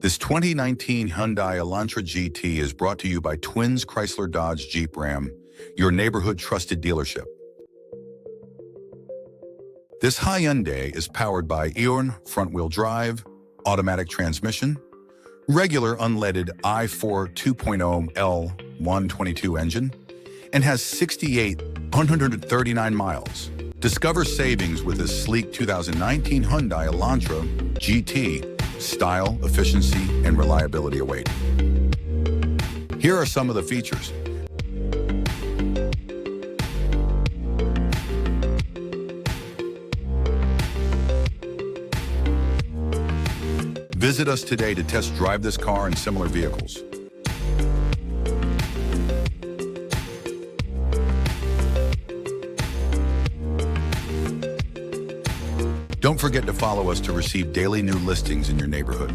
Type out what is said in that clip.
This 2019 Hyundai Elantra GT is brought to you by Twins Chrysler Dodge Jeep Ram, your neighborhood trusted dealership. This Hyundai is powered by Eon front-wheel drive, automatic transmission, regular unleaded i4 2.0 L122 engine, and has 68,139 miles. Discover savings with this sleek 2019 Hyundai Elantra GT. Style, efficiency, and reliability await. Here are some of the features. Visit us today to test drive this car and similar vehicles. Don't forget to follow us to receive daily new listings in your neighborhood.